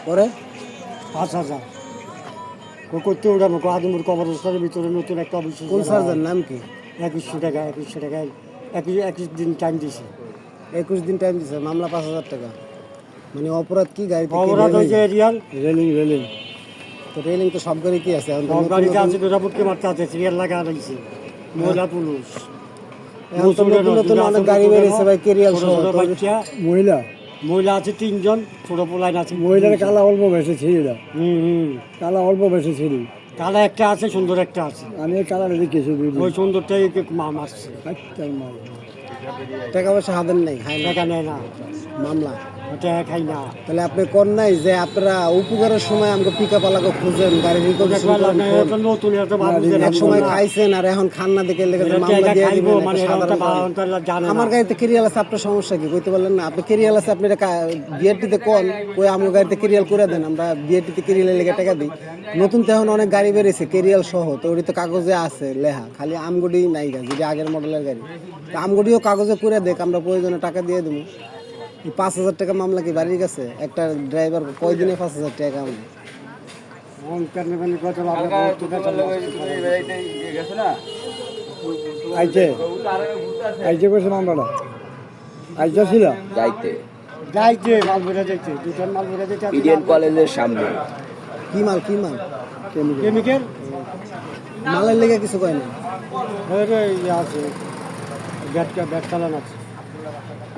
পরে 5,000 করতে উঠানো আদমপুর কবরস্থানের ভিতরে নতুন একটা অফিস। কোন সার্জার নাম কি? 2100 টাকা 21 দিন টাইম দিছে। 21 দিন টাইম দিছে, মামলা 5,000 টাকা। মানে অপরাধ কি? গাড়িতে অপরাধ হয়েছে রিয়াল রেলিং। তো রেলিং তো সব গাড়িতে আছে। এখন তো সব নতুন গাড়িতে নতুন- আছে, দুরাপুটকে মারতে আছে, সিরিয়াল লাগা রয়েছে, মহিলা পুরুষ। এখন তো নতুন নতুন অনেক গাড়ি বেরিয়েছে ভাই, কেরিয়াল সহ। তো মহিলা আছে 3 জন, ছোট পোলাইন আছে। মহিলার কালা অল্প বেশি ছিল না, হুম কালা অল্প বেশি ছিল। কালা একটা আছে, সুন্দর একটা আছে। আমি কালা দেখেছি ওই সুন্দরটাই মারছে। টাকা পয়সা হাতের নেই, খাই না, টাকা নেয় না, মামলা। টাকা খাই না। তাহলে আপনি কোন নাই যে আপনারা উপকারের সময় আমাকে পিকা পালাকে খুঁজেন, গাড়ি রিকন্ডিশন করেন, কোন? নতুন একটা মানুষ এক সময় খাইছেন আর এখন খান না দেখে লেগে এটা মামলা দিয়ে খাইবো, দিবেন। মানে একটা এটা সাধারণ গাড়ি। বাহনটা জানে আমার না। গাড়িতে কেরিয়াল আছে, আপনার সমস্যা কি? কইতে পারলেন না? আপনি কেরিয়াল আছে, আপনি বিআরটিতে কোন কই আমার গাড়িতে কেরিয়াল করে দেন, আমরা বিআরটিতে কেরিয়ালের লেগে টাকা দিই। নতুন তো এখন অনেক গাড়ি বেরিয়েছে কেরিয়াল সহ, তো ওটি তো কাগজে আছে লেখা, খালি আমগুডি নাই গা, যেটা আগের মডেলের গাড়ি। তো আমগুডিও কাগজে করে দেখ, আমরা প্রয়োজনে টাকা দিয়ে দেবো। 5,000 টাকা মামলা কি বাড়ির কাছে? একটা ড্রাইভার কয়দিনে 5,000 টাকা কামায়? আইছে আইছে কইছে মামলাটা আইছে ছিল যাইতে মাল বেড়ে যাইতে, দুটার মাল বেড়ে যাইতে। ইডিএন কলেজের সামনে কি মাল? কি মাল? কেমিক্যাল মালের লেগে কিছু কয় না। আছে, ব্যাট চালান আছে।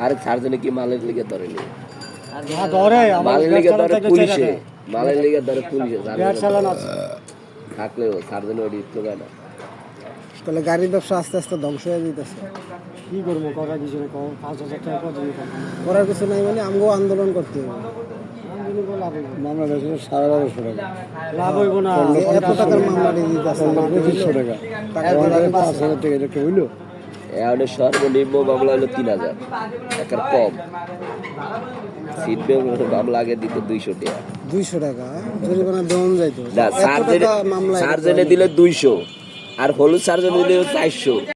আর সার্জনে কি মালের লিগে ধরেনি, ধরে মালের লিগে ধরে পুলিশে, মালের লিগে ধরে পুলিশে ব্যাট চালান আছে। থাকলেও সার্জনে ওটি ঢোকায় না। তাহলে গাড়ির ব্যবসা আস্তে আস্তে ধ্বংস হয়ে যেতেছে। কি করবো, করার কিছু নেই। 5,000 টাকা কত দিন করার কিছু নাই, মানে আমগো আন্দোলন করতে হবে। মামলা বেশি 12,500 টাকা, লাভ হইব না। এত টাকার মামলা দিয়ে দিতেছে, 2,500 টাকা, 5,000 টাকা এটা হইলো। এখন সর্বনিম্ন মামলা হলো 3,000, একটা কম। সিট মামলা আগে দিত 200 টাকা। 200 টাকা জরিমানা দেওয়া যাইতো। না, এত টাকা মামলা সার্জনে দিলে 200, আর হলুদ সার্জনে দিলে 400।